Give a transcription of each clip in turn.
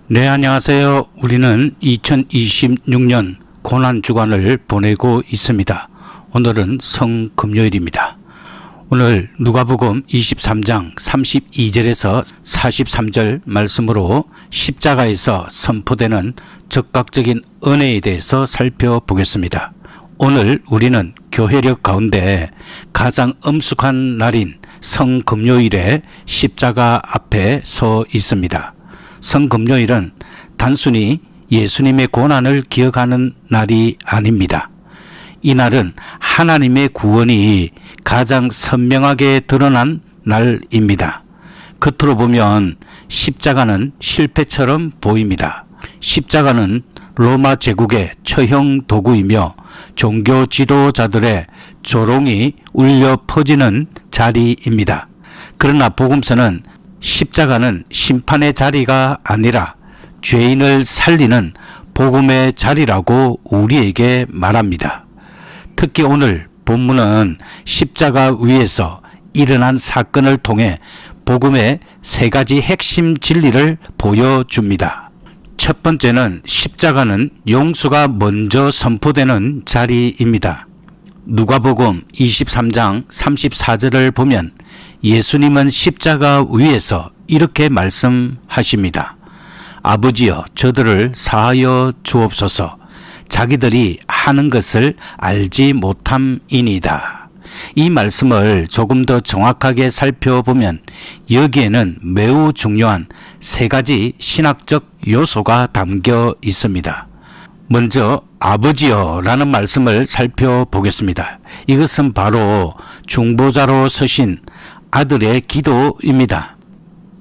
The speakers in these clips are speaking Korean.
네, 안녕하세요. 우리는 2026년 고난주간을 보내고 있습니다. 오늘은 성금요일입니다. 오늘 누가복음 23장 32절에서 43절 말씀으로 십자가에서 선포되는 적극적인 은혜에 대해서 살펴보겠습니다. 오늘 우리는 교회력 가운데 가장 엄숙한 날인 성금요일에 십자가 앞에 서 있습니다. 성금요일은 단순히 예수님의 고난을 기억하는 날이 아닙니다. 이 날은 하나님의 구원이 가장 선명하게 드러난 날입니다. 겉으로 보면 십자가는 실패처럼 보입니다. 십자가는 로마 제국의 처형 도구이며 종교 지도자들의 조롱이 울려 퍼지는 자리입니다. 그러나 복음서는 십자가는 심판의 자리가 아니라 죄인을 살리는 복음의 자리라고 우리에게 말합니다. 특히 오늘 본문은 십자가 위에서 일어난 사건을 통해 복음의 세 가지 핵심 진리를 보여줍니다. 첫 번째는 십자가는 용서가 먼저 선포되는 자리입니다. 누가복음 23장 34절을 보면 예수님은 십자가 위에서 이렇게 말씀하십니다. 아버지여, 저들을 사하여 주옵소서. 자기들이 하는 것을 알지 못함이니이다. 이 말씀을 조금 더 정확하게 살펴보면 여기에는 매우 중요한 세 가지 신학적 요소가 담겨 있습니다. 먼저 아버지여 라는 말씀을 살펴보겠습니다. 이것은 바로 중보자로 서신 아들의 기도입니다.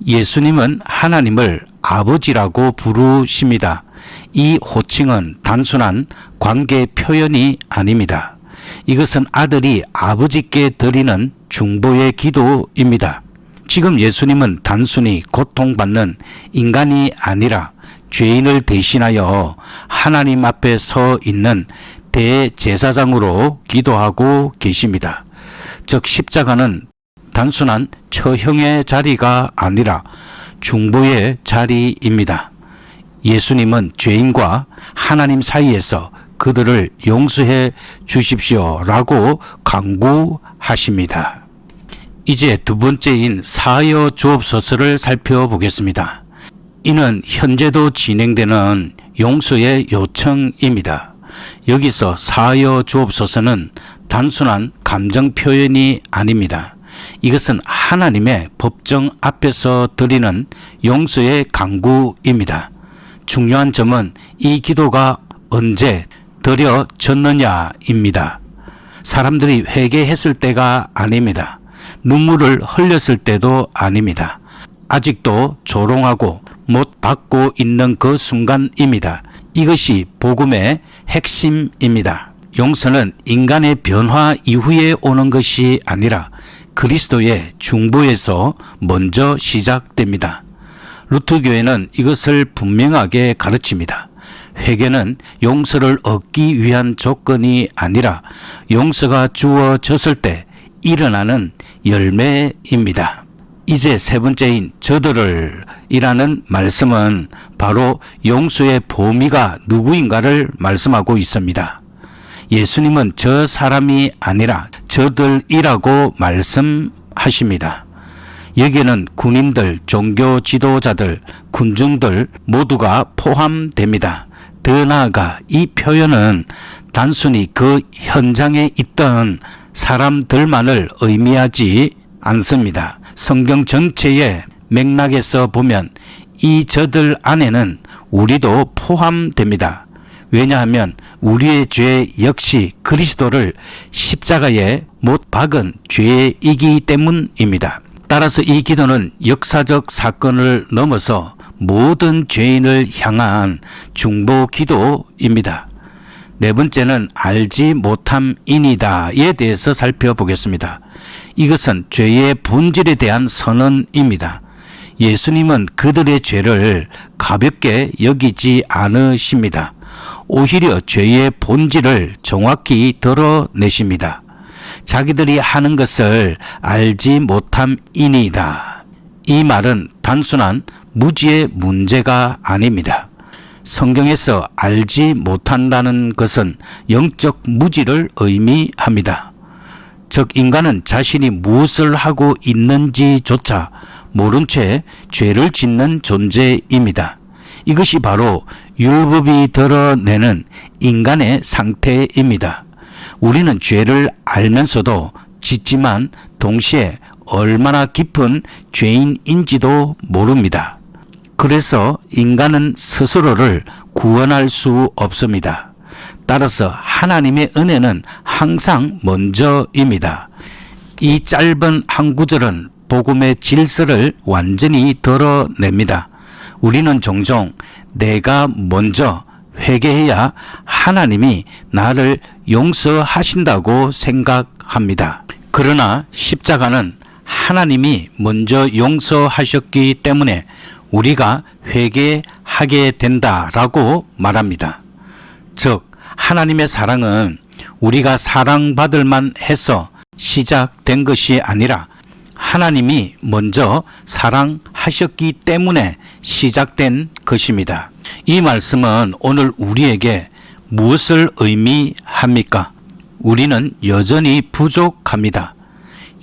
예수님은 하나님을 아버지라고 부르십니다. 이 호칭은 단순한 관계 표현이 아닙니다. 이것은 아들이 아버지께 드리는 중보의 기도입니다. 지금 예수님은 단순히 고통받는 인간이 아니라 죄인을 대신하여 하나님 앞에 서 있는 대제사장으로 기도하고 계십니다. 즉 십자가는 단순한 처형의 자리가 아니라 중보의 자리입니다. 예수님은 죄인과 하나님 사이에서 그들을 용서해 주십시오라고 강구하십니다. 이제 두 번째인 사하여 주옵소서를 살펴보겠습니다. 이는 현재도 진행되는 용서의 요청입니다. 여기서 사하여 주옵소서는 단순한 감정 표현이 아닙니다. 이것은 하나님의 법정 앞에서 드리는 용서의 강구입니다. 중요한 점은 이 기도가 언제 드려졌느냐입니다. 사람들이 회개했을 때가 아닙니다. 눈물을 흘렸을 때도 아닙니다. 아직도 조롱하고 못 받고 있는 그 순간입니다. 이것이 복음의 핵심입니다. 용서는 인간의 변화 이후에 오는 것이 아니라 그리스도의 중보에서 먼저 시작됩니다. 루터교회는 이것을 분명하게 가르칩니다. 회개는 용서를 얻기 위한 조건이 아니라 용서가 주어졌을 때 일어나는 열매입니다. 이제 세 번째인 저들을 이라는 말씀은 바로 용서의 범위가 누구인가를 말씀하고 있습니다. 예수님은 저 사람이 아니라 저들이라고 말씀하십니다. 여기에는 군인들, 종교 지도자들, 군중들 모두가 포함됩니다. 더 나아가 이 표현은 단순히 그 현장에 있던 사람들만을 의미하지 않습니다. 성경 전체의 맥락에서 보면 이 저들 안에는 우리도 포함됩니다. 왜냐하면 우리의 죄 역시 그리스도를 십자가에 못 박은 죄이기 때문입니다. 따라서 이 기도는 역사적 사건을 넘어서 모든 죄인을 향한 중보 기도입니다. 네 번째는 알지 못함이니다에 대해서 살펴보겠습니다. 이것은 죄의 본질에 대한 선언입니다. 예수님은 그들의 죄를 가볍게 여기지 않으십니다. 오히려 죄의 본질을 정확히 드러내십니다. 자기들이 하는 것을 알지 못함이니이다. 이 말은 단순한 무지의 문제가 아닙니다. 성경에서 알지 못한다는 것은 영적 무지를 의미합니다. 즉 인간은 자신이 무엇을 하고 있는지조차 모른 채 죄를 짓는 존재입니다. 이것이 바로 율법이 드러내는 인간의 상태입니다. 우리는 죄를 알면서도 짓지만 동시에 얼마나 깊은 죄인인지도 모릅니다. 그래서 인간은 스스로를 구원할 수 없습니다. 따라서 하나님의 은혜는 항상 먼저입니다. 이 짧은 한 구절은 복음의 질서를 완전히 드러냅니다. 우리는 종종 내가 먼저 회개해야 하나님이 나를 용서하신다고 생각합니다. 그러나 십자가는 하나님이 먼저 용서하셨기 때문에 우리가 회개하게 된다라고 말합니다. 즉 하나님의 사랑은 우리가 사랑받을 만 해서 시작된 것이 아니라 하나님이 먼저 사랑하셨기 때문에 시작된 것입니다. 이 말씀은 오늘 우리에게 무엇을 의미합니까? 우리는 여전히 부족합니다.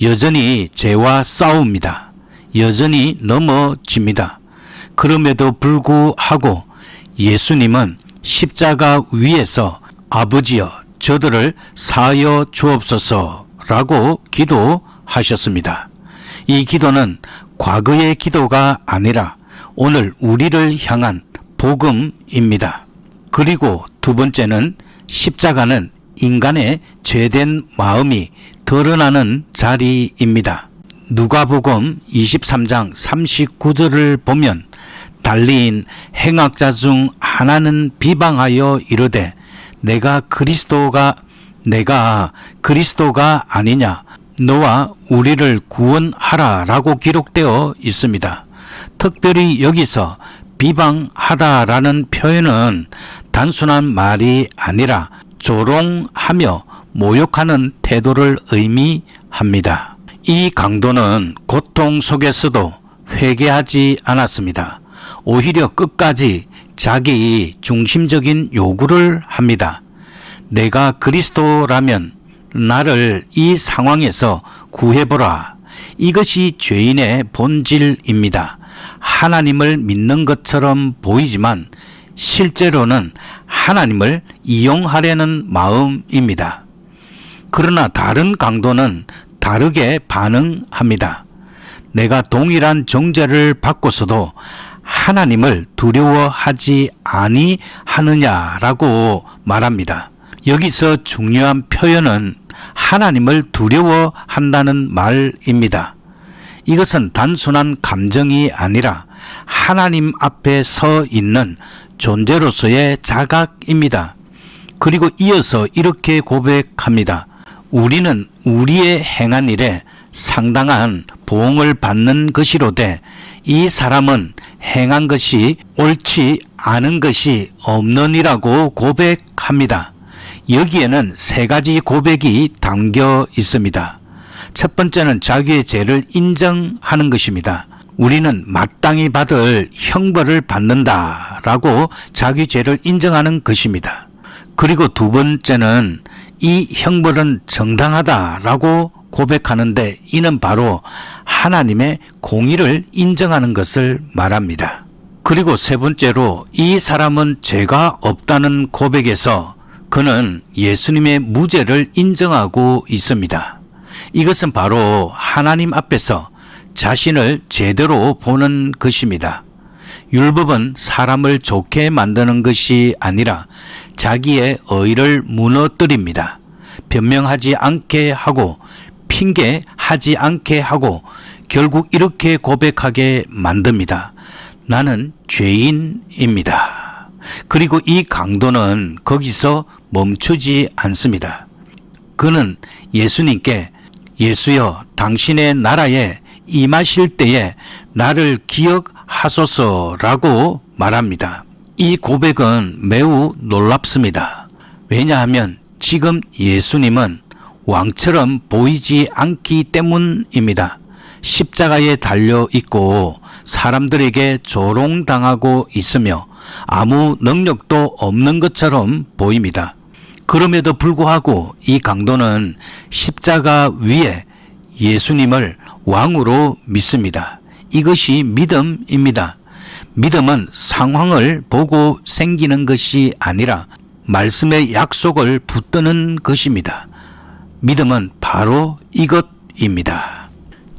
여전히 죄와 싸웁니다. 여전히 넘어집니다. 그럼에도 불구하고 예수님은 십자가 위에서 아버지여 저들을 사하여 주옵소서라고 기도하셨습니다. 이 기도는 과거의 기도가 아니라 오늘 우리를 향한 복음입니다. 그리고 두 번째는 십자가는 인간의 죄된 마음이 드러나는 자리입니다. 누가복음 23장 39절을 보면 달리인 행악자 중 하나는 비방하여 이르되 내가 그리스도가 아니냐 너와 우리를 구원하라 라고 기록되어 있습니다. 특별히 여기서 비방하다라는 표현은 단순한 말이 아니라 조롱하며 모욕하는 태도를 의미합니다. 이 강도는 고통 속에서도 회개하지 않았습니다. 오히려 끝까지 자기 중심적인 요구를 합니다. 내가 그리스도라면 나를 이 상황에서 구해보라. 이것이 죄인의 본질입니다. 하나님을 믿는 것처럼 보이지만 실제로는 하나님을 이용하려는 마음입니다. 그러나 다른 강도는 다르게 반응합니다. 내가 동일한 정죄를 받고서도 하나님을 두려워하지 아니하느냐라고 말합니다. 여기서 중요한 표현은 하나님을 두려워한다는 말입니다. 이것은 단순한 감정이 아니라 하나님 앞에 서 있는 존재로서의 자각입니다. 그리고 이어서 이렇게 고백합니다. 우리는 우리의 행한 일에 상당한 보응을 받는 것이로되 이 사람은 행한 것이 옳지 않은 것이 없느니라고 고백합니다. 여기에는 세 가지 고백이 담겨 있습니다. 첫 번째는 자기의 죄를 인정하는 것입니다. 우리는 마땅히 받을 형벌을 받는다라고 자기 죄를 인정하는 것입니다. 그리고 두 번째는 이 형벌은 정당하다라고 고백하는데 이는 바로 하나님의 공의를 인정하는 것을 말합니다. 그리고 세 번째로 이 사람은 죄가 없다는 고백에서 그는 예수님의 무죄를 인정하고 있습니다. 이것은 바로 하나님 앞에서 자신을 제대로 보는 것입니다. 율법은 사람을 좋게 만드는 것이 아니라 자기의 의를 무너뜨립니다. 변명하지 않게 하고 핑계하지 않게 하고 결국 이렇게 고백하게 만듭니다. 나는 죄인입니다. 그리고 이 강도는 거기서 멈추지 않습니다. 그는 예수님께 예수여 당신의 나라에 임하실 때에 나를 기억하소서라고 말합니다. 이 고백은 매우 놀랍습니다. 왜냐하면 지금 예수님은 왕처럼 보이지 않기 때문입니다. 십자가에 달려 있고 사람들에게 조롱당하고 있으며 아무 능력도 없는 것처럼 보입니다. 그럼에도 불구하고 이 강도는 십자가 위에 예수님을 왕으로 믿습니다. 이것이 믿음입니다. 믿음은 상황을 보고 생기는 것이 아니라 말씀의 약속을 붙드는 것입니다. 믿음은 바로 이것입니다.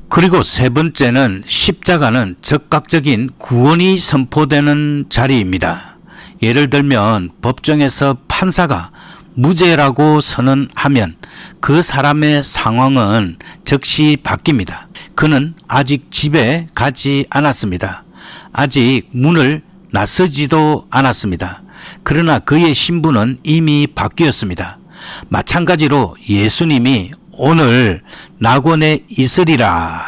그리고 세 번째는 십자가는 즉각적인 구원이 선포되는 자리입니다. 예를 들면 법정에서 판사가 무죄라고 선언하면 그 사람의 상황은 즉시 바뀝니다. 그는 아직 집에 가지 않았습니다. 아직 문을 나서지도 않았습니다. 그러나 그의 신분은 이미 바뀌었습니다. 마찬가지로 예수님이 오늘 낙원에 있으리라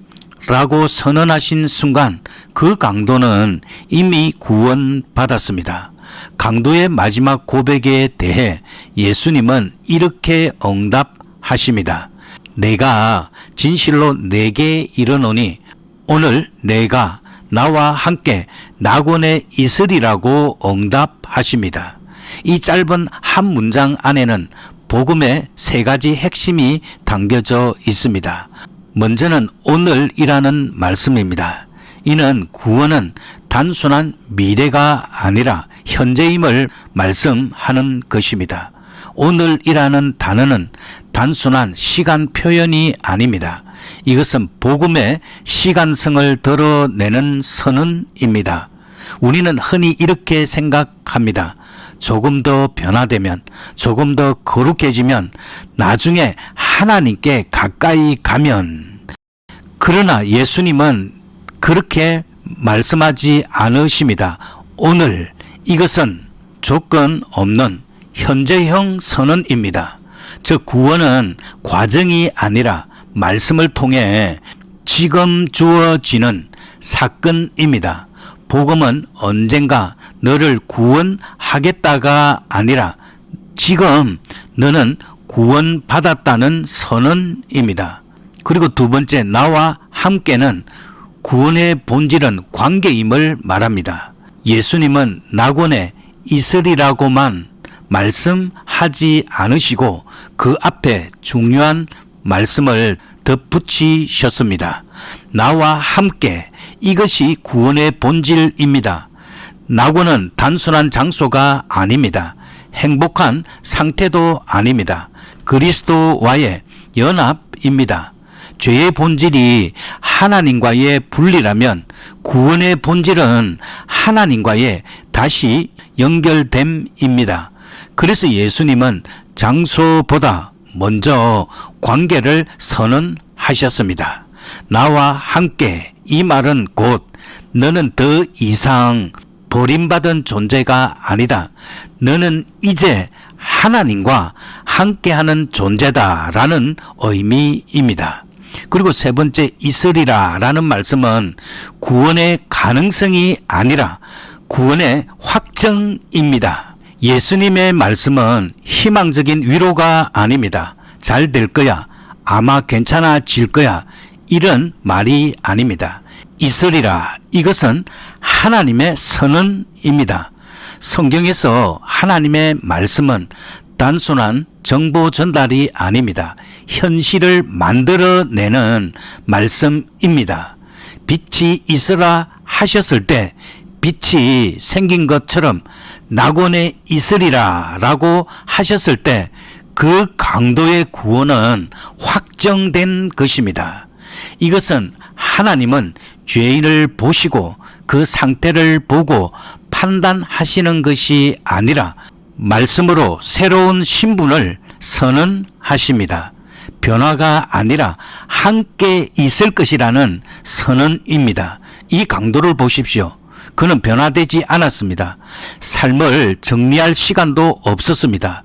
라고 선언하신 순간 그 강도는 이미 구원받았습니다. 강도의 마지막 고백에 대해 예수님은 이렇게 응답하십니다. 내가 진실로 내게 이르노니 오늘 내가 나와 함께 낙원에 있으리라고 응답하십니다. 이 짧은 한 문장 안에는 복음의 세 가지 핵심이 담겨져 있습니다. 먼저는 오늘이라는 말씀입니다. 이는 구원은 단순한 미래가 아니라 현재임을 말씀하는 것입니다. 오늘이라는 단어는 단순한 시간 표현이 아닙니다. 이것은 복음의 시간성을 드러내는 선언입니다. 우리는 흔히 이렇게 생각합니다. 조금 더 변화되면, 조금 더 거룩해지면, 나중에 하나님께 가까이 가면. 그러나 예수님은 그렇게 말씀하지 않으십니다. 오늘, 이것은 조건 없는 현재형 선언입니다. 즉 구원은 과정이 아니라 말씀을 통해 지금 주어지는 사건입니다. 복음은 언젠가 너를 구원하겠다가 아니라 지금 너는 구원받았다는 선언입니다. 그리고 두 번째, 나와 함께는 구원의 본질은 관계임을 말합니다. 예수님은 낙원에 있으리라고만 말씀하지 않으시고 그 앞에 중요한 말씀을 덧붙이셨습니다. 나와 함께, 이것이 구원의 본질입니다. 낙원은 단순한 장소가 아닙니다. 행복한 상태도 아닙니다. 그리스도와의 연합입니다. 죄의 본질이 하나님과의 분리라면 구원의 본질은 하나님과의 다시 연결됨입니다. 그래서 예수님은 장소보다 먼저 관계를 선언하셨습니다. 나와 함께, 이 말은 곧 너는 더 이상 버림받은 존재가 아니다. 너는 이제 하나님과 함께하는 존재다라는 의미입니다. 그리고 세 번째, 있으리라 라는 말씀은 구원의 가능성이 아니라 구원의 확정입니다. 예수님의 말씀은 희망적인 위로가 아닙니다. 잘 될 거야, 아마 괜찮아질 거야, 이런 말이 아닙니다. 있으리라, 이것은 하나님의 선언입니다. 성경에서 하나님의 말씀은 단순한 정보 전달이 아닙니다. 현실을 만들어내는 말씀입니다. 빛이 있으라 하셨을 때 빛이 생긴 것처럼 낙원에 있으리라 라고 하셨을 때 그 강도의 구원은 확정된 것입니다. 이것은 하나님은 죄인을 보시고 그 상태를 보고 판단하시는 것이 아니라 말씀으로 새로운 신분을 선언하십니다. 변화가 아니라 함께 있을 것이라는 선언입니다. 이 강도를 보십시오. 그는 변화되지 않았습니다. 삶을 정리할 시간도 없었습니다.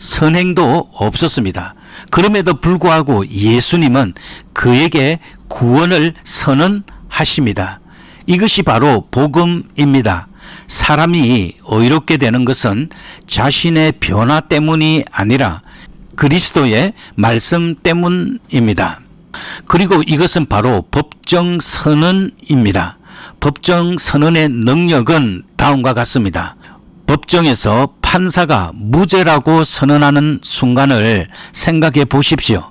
선행도 없었습니다. 그럼에도 불구하고 예수님은 그에게 구원을 선언하십니다. 이것이 바로 복음입니다. 사람이 의롭게 되는 것은 자신의 변화 때문이 아니라 그리스도의 말씀 때문입니다. 그리고 이것은 바로 법정선언입니다. 법정선언의 능력은 다음과 같습니다. 법정에서 판사가 무죄라고 선언하는 순간을 생각해 보십시오.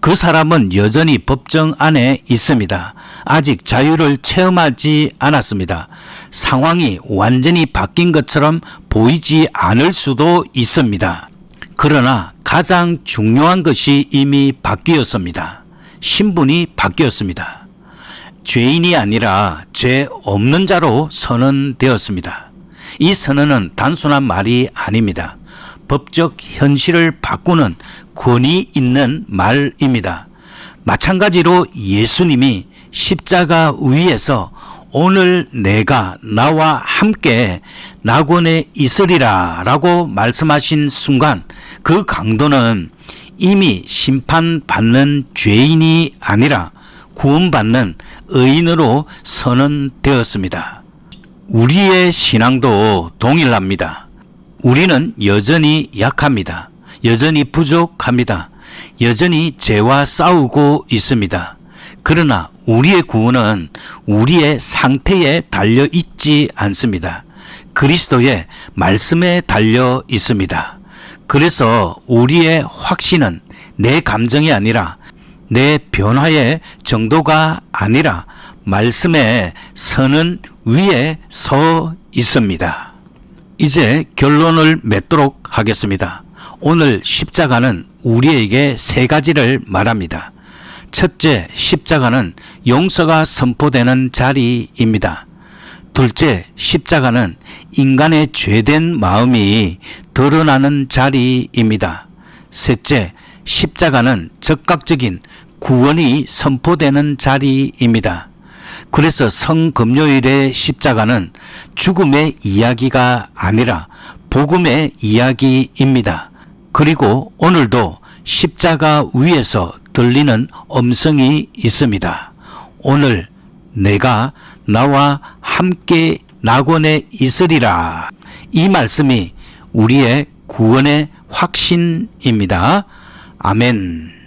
그 사람은 여전히 법정 안에 있습니다. 아직 자유를 체험하지 않았습니다. 상황이 완전히 바뀐 것처럼 보이지 않을 수도 있습니다. 그러나 가장 중요한 것이 이미 바뀌었습니다. 신분이 바뀌었습니다. 죄인이 아니라 죄 없는 자로 선언되었습니다. 이 선언은 단순한 말이 아닙니다. 법적 현실을 바꾸는 권위 있는 말입니다. 마찬가지로 예수님이 십자가 위에서 오늘 내가 나와 함께 낙원에 있으리라 라고 말씀하신 순간 그 강도는 이미 심판받는 죄인이 아니라 구원받는 의인으로 선언되었습니다. 우리의 신앙도 동일합니다. 우리는 여전히 약합니다. 여전히 부족합니다. 여전히 죄와 싸우고 있습니다. 그러나 우리의 구원은 우리의 상태에 달려 있지 않습니다. 그리스도의 말씀에 달려 있습니다. 그래서 우리의 확신은 내 감정이 아니라 내 변화의 정도가 아니라 말씀의 선언 위에 서 있습니다. 이제 결론을 맺도록 하겠습니다. 오늘 십자가는 우리에게 세 가지를 말합니다. 첫째, 십자가는 용서가 선포되는 자리입니다. 둘째, 십자가는 인간의 죄된 마음이 드러나는 자리입니다. 셋째, 십자가는 즉각적인 구원이 선포되는 자리입니다. 그래서 성금요일의 십자가는 죽음의 이야기가 아니라 복음의 이야기입니다. 그리고 오늘도 십자가 위에서 들리는 음성이 있습니다. 오늘 내가 나와 함께 낙원에 있으리라. 이 말씀이 우리의 구원의 확신입니다. 아멘.